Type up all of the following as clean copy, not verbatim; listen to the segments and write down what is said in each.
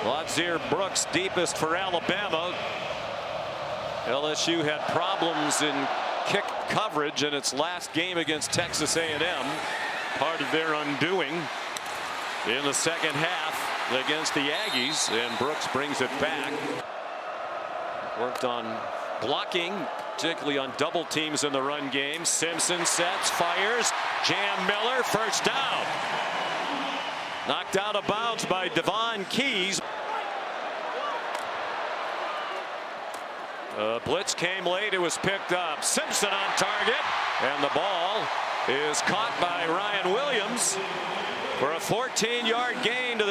Ladzier Brooks deepest for Alabama. LSU had problems in kick coverage in its last game against Texas A&M. Part of their undoing in the second half against the Aggies, and Brooks brings it back. Worked on blocking, particularly on double teams in the run game. Simpson sets, fires. Jam Miller, first down. Knocked out of bounds by Devon Keys. Blitz came late. It was picked up. Simpson on target, and the ball is caught by Ryan Williams for a 14-yard gain.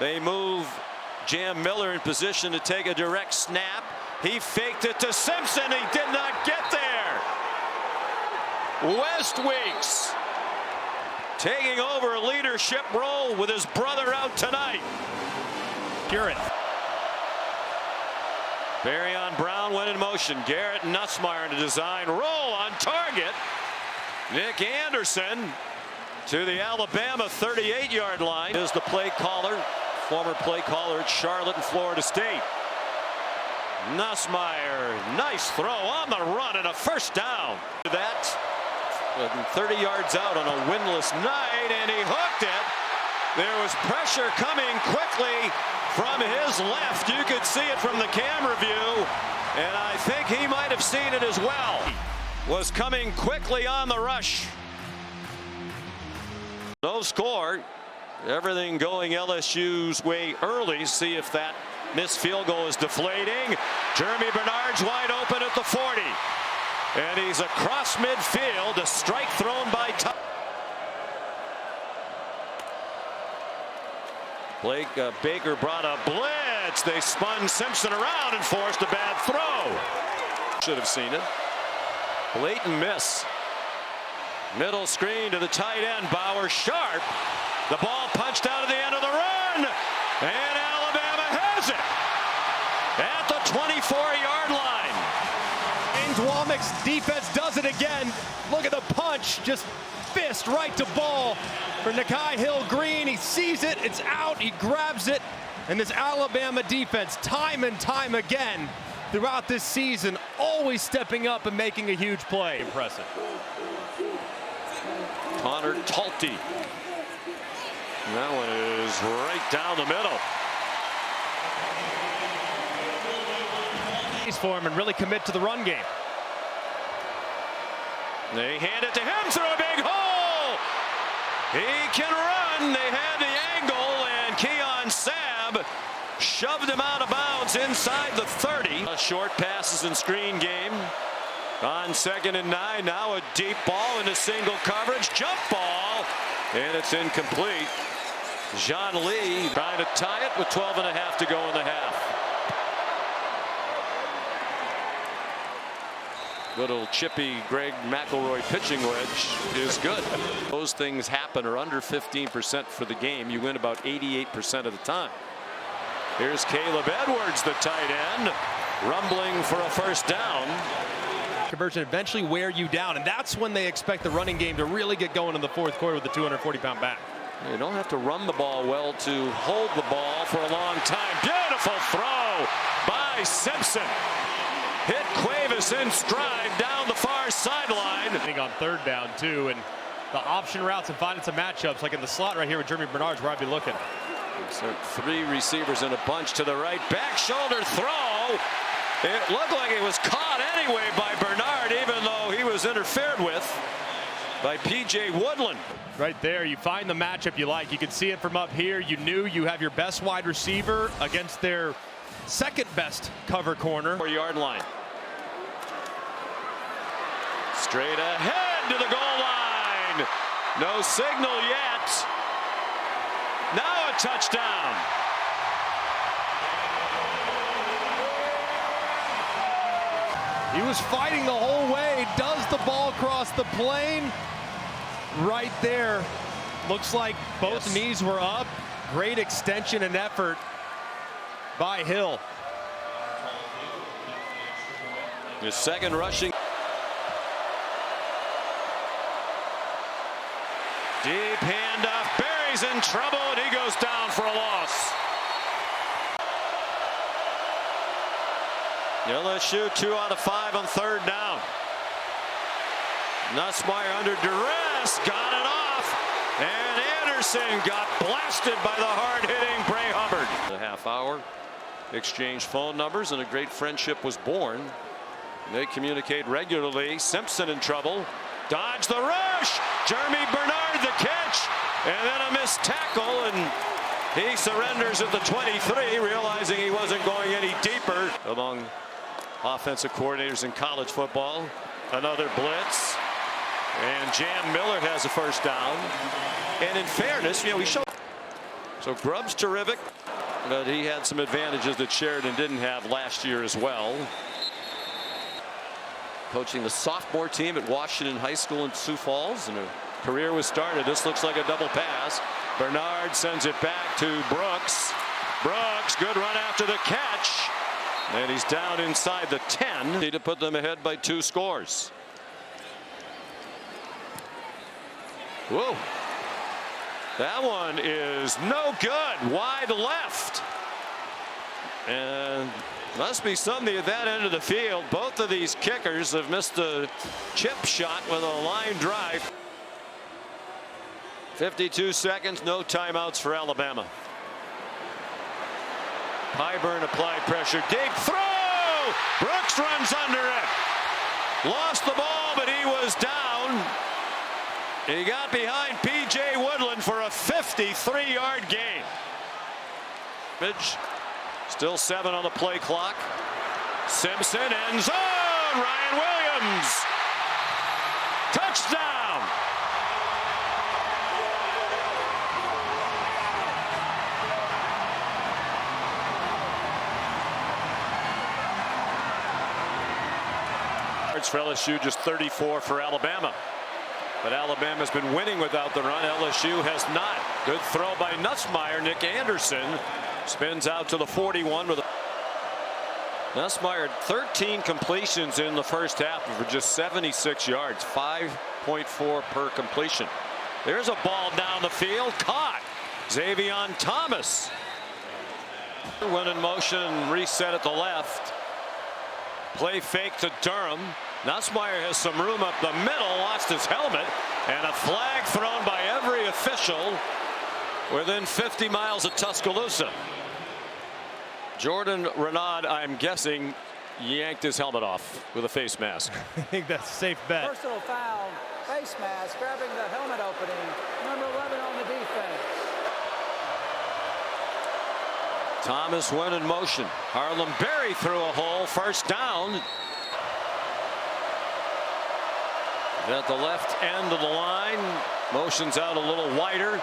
They move Jam Miller in position to take a direct snap. He faked it to Simpson. He did not get there. West Weeks taking over a leadership role with his brother out tonight. Garrett. Barryon Brown went in motion. Garrett Nussmeier in a design roll on target. Nick Anderson to the Alabama 38-yard line is the play caller, former play caller at Charlotte and Florida State. Nussmeier, nice throw on the run and a first down. That 30 yards out on a windless night, and he hooked it. There was pressure coming quickly from his left. You could see it from the camera view, and I think he might have seen it as well. Was coming quickly on the rush. No score. Everything going LSU's way early. See if that missed field goal is deflating. Jeremy Bernard's wide open at the 40. And he's across midfield. A strike thrown by Blake Baker brought a blitz. They spun Simpson around and forced a bad throw. Should have seen it. Blatant miss. Middle screen to the tight end, Bauer sharp. The ball punched out at the end of the run, and Alabama has it at the 24-yard line. Dwomic's defense does it again. Look at the punch, just fist right to ball for Nakai Hill-Green. He sees it, it's out, he grabs it, and this Alabama defense, time and time again throughout this season, always stepping up and making a huge play. Impressive. Connor Talty. That one is right down the middle. He's for him and really commit to the run game. They hand it to him through a big hole. He can run. They had the angle, and Keon Sabb shoved him out of bounds inside the 30. Short passes and screen game. On 2nd and 9, now a deep ball into single coverage, jump ball, and it's incomplete. John Lee trying to tie it with 12.5 to go in the half. Little chippy Greg McElroy pitching wedge is good. Those things happen are under 15% for the game. You win about 88% of the time. Here's Caleb Edwards, the tight end, rumbling for a first down. Conversion eventually wear you down, and that's when they expect the running game to really get going in the fourth quarter with the 240-pound back. You don't have to run the ball well to hold the ball for a long time. Beautiful throw by Simpson. Hit Cuevas in stride down the far sideline. I think on 3rd down too, and the option routes and finding some matchups like in the slot right here with Jeremy Bernard's where I'd be looking. So 3 receivers in a bunch to the right. Back shoulder throw. It looked like it was caught anyway by Bernard, even though he was interfered with by P.J. Woodland. Right there, you find the matchup you like. You can see it from up here. You knew you have your best wide receiver against their 2nd best cover corner. 4-yard line. Straight ahead to the goal line. No signal yet. Now a touchdown. He was fighting the whole way. Does the ball cross the plane? Right there. Looks like both knees were up. Great extension and effort by Hill. His 2nd rushing. Deep handoff. Barry's in trouble, and he goes down for a loss. LSU 2 out of 5 on 3rd down. Nussmeier under duress, got it off, and Anderson got blasted by the hard-hitting Bray Hubbard. A half hour, exchanged phone numbers, and a great friendship was born. They communicate regularly. Simpson in trouble. Dodge the rush. Jeremy Bernard the catch, and then a missed tackle, and he surrenders at the 23, realizing he wasn't going any deeper. Among offensive coordinators in college football, another blitz. And Jam Miller has a first down. And in fairness, we showed. So Grubb's terrific, but he had some advantages that Sheridan didn't have last year as well. Coaching the sophomore team at Washington High School in Sioux Falls, and a career was started. This looks like a double pass. Bernard sends it back to Brooks. Brooks, good run after the catch. And he's down inside the 10. Need to put them ahead by 2 scores. Whoa. That one is no good. Wide left. And must be somebody at that end of the field. Both of these kickers have missed a chip shot with a line drive. 52 seconds, no timeouts for Alabama. Pyburn applied pressure. Deep throw. Brooks runs under it. Lost the ball, but he was down. He got behind P.J. Woodland for a 53-yard gain. Pitch. Still 7 on the play clock. Simpson end zone. Ryan Williams. Touchdown. For LSU, just 34 for Alabama. But Alabama's been winning without the run. LSU has not. Good throw by Nussmeier. Nick Anderson spins out to the 41 with a Nussmeier 13 completions in the first half for just 76 yards, 5.4 per completion. There's a ball down the field, caught. Xavion Thomas. Went in motion, reset at the left. Play fake to Durham. Nussmeier has some room up the middle, lost his helmet, and a flag thrown by every official within 50 miles of Tuscaloosa. Jordan Renaud, I'm guessing, yanked his helmet off with a face mask. I think that's a safe bet. Personal foul, face mask, grabbing the helmet opening. Number 11 on the defense. Thomas went in motion. Harlem Berry through a hole, first down. At the left end of the line, motions out a little wider.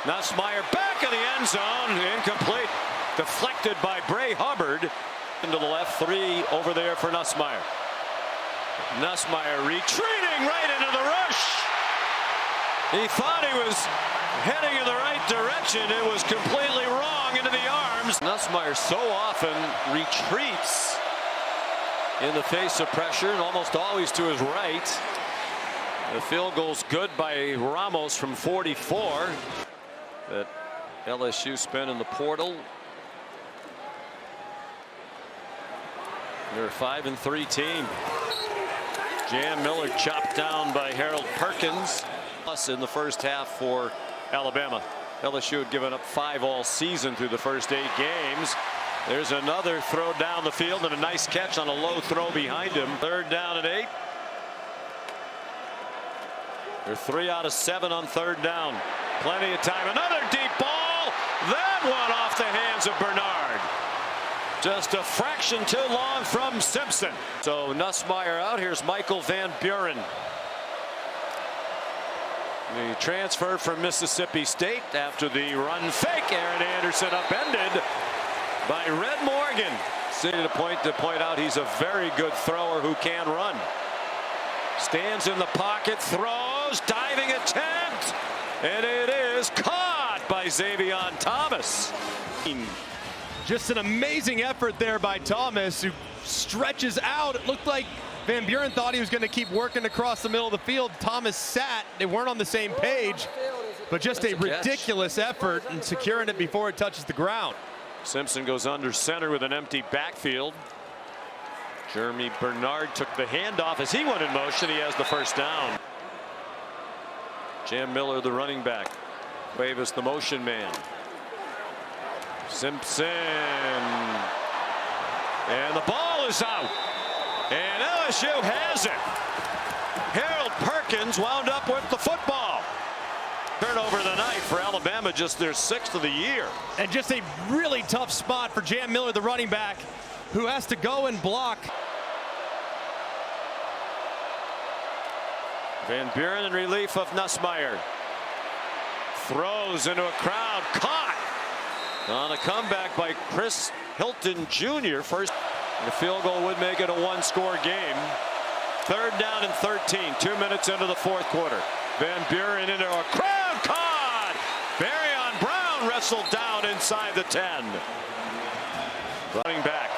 Nussmeier back in the end zone, incomplete. Deflected by Bray Hubbard. Into the left, 3 over there for Nussmeier. Nussmeier retreating right into the rush. He thought he was heading in the right direction. It was completely wrong into the arms. Nussmeier so often retreats in the face of pressure, and almost always to his right. The field goal's good by Ramos from 44. That LSU spent in the portal. They're a 5-3 team. Jam Miller chopped down by Harold Perkins. Plus in the first half for Alabama. LSU had given up 5 all season through the first 8 games. There's another throw down the field and a nice catch on a low throw behind him. 3rd down and 8. They're 3 out of 7 on 3rd down. Plenty of time. Another deep ball. That one off the hands of Bernard. Just a fraction too long from Simpson. So Nussmeier out. Here's Michael Van Buren. The transfer from Mississippi State after the run fake. Aaron Anderson upended by Red Morgan. City to point out he's a very good thrower who can run. Stands in the pocket, throws, diving attempt, and it is caught by Xavion Thomas. Just an amazing effort there by Thomas, who stretches out. It looked like Van Buren thought he was going to keep working across the middle of the field. Thomas sat. They weren't on the same page, but just a ridiculous effort in securing it before it touches the ground. Simpson goes under center with an empty backfield. Jeremy Bernard took the handoff as he went in motion. He has the first down. Jam Miller, the running back. Cuevas, the motion man. Simpson. And the ball is out. And LSU has it. Harold Perkins wound up with the football. Turnover of the night for Alabama, just their 6th of the year. And just a really tough spot for Jam Miller, the running back, who has to go and block. Van Buren in relief of Nussmeier. Throws into a crowd. Caught on a comeback by Chris Hilton Jr. First, the field goal would make it a 1-score game. 3rd down and 13. 2 minutes into the 4th quarter. Van Buren into a crowd. Caught. Barryon Brown wrestled down inside the 10. Running back.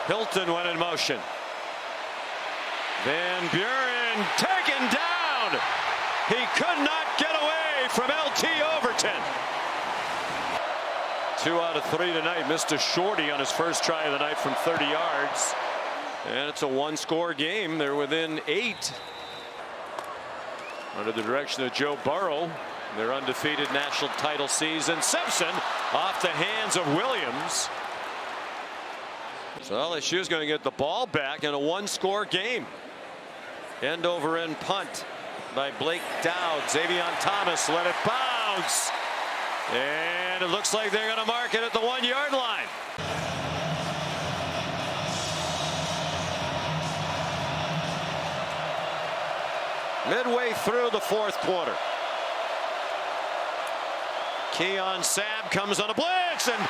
Hilton went in motion. Van Buren taken down. He could not get away from LT Overton. 2 out of 3 tonight. Missed a shorty on his first try of the night from 30 yards. And it's a 1-score game. They're within 8. Under the direction of Joe Burrow. Their undefeated national title season. Simpson off the hands of Williams. So LSU is going to get the ball back in a 1-score game. End over end punt by Blake Dowd. Xavion Thomas let it bounce. And it looks like they're going to mark it at the 1-yard line. Midway through the 4th quarter. Keon Sabb comes on a blitz, and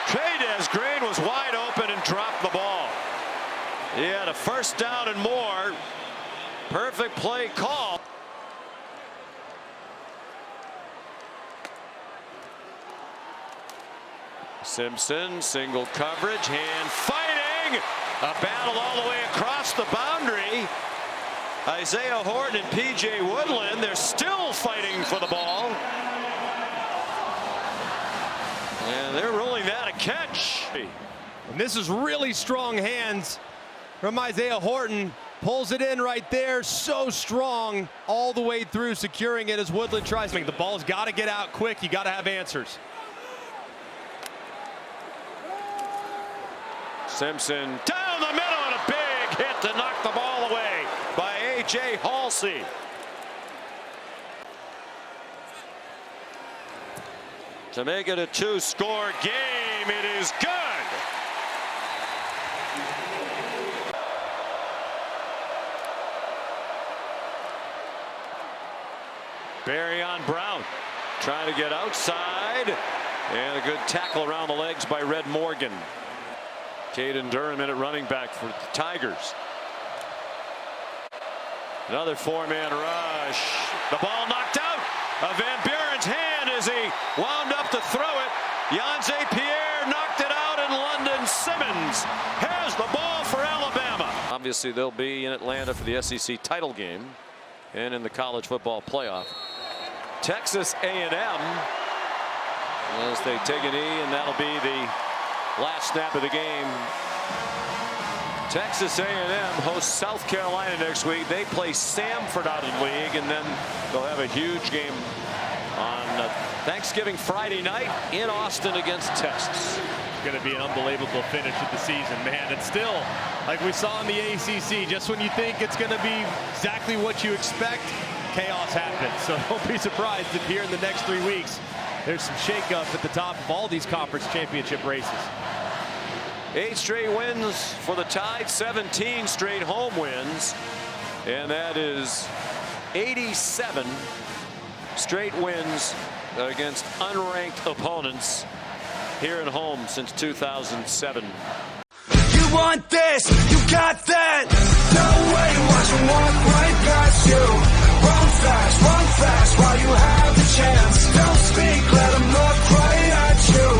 Trades Green was wide open and dropped the ball. He had a first down and more. Perfect play call. Simpson, single coverage, hand fighting. A battle all the way across the boundary. Isaiah Horton and P.J. Woodland, they're still fighting for the ball. And they're ruling that a catch. And this is really strong hands from Isaiah Horton. Pulls it in right there, so strong all the way through, securing it as Woodland tries. The ball's got to get out quick. You got to have answers. Simpson down the middle and a big hit to knock the ball away by A.J. Halsey. To make it a 2-score game, it is good. Barryon Brown trying to get outside, and a good tackle around the legs by Red Morgan. Caden Durham in at running back for the Tigers. Another 4-man rush. The ball knocked out of Van Buren's hand as he wound up to throw it. Yonze Pierre knocked it out, and London Simmons has the ball for Alabama. Obviously, they'll be in Atlanta for the SEC title game and in the college football playoff. Texas A&M as they take a knee, and that'll be the last snap of the game. Texas A&M hosts South Carolina next week. They play Samford out of the league, and then they'll have a huge game on Thanksgiving Friday night in Austin against Texas. It's going to be an unbelievable finish of the season, man. And still, like we saw in the ACC, just when you think it's going to be exactly what you expect, chaos happens. So don't be surprised if here in the next 3 weeks there's some shakeup at the top of all these conference championship races. 8 straight wins for the Tide, 17 straight home wins, and that is 87 straight wins against unranked opponents here at home since 2007. You want this, you got that. No way, watch them walk right past you. Run fast while you have the chance. Don't speak loud.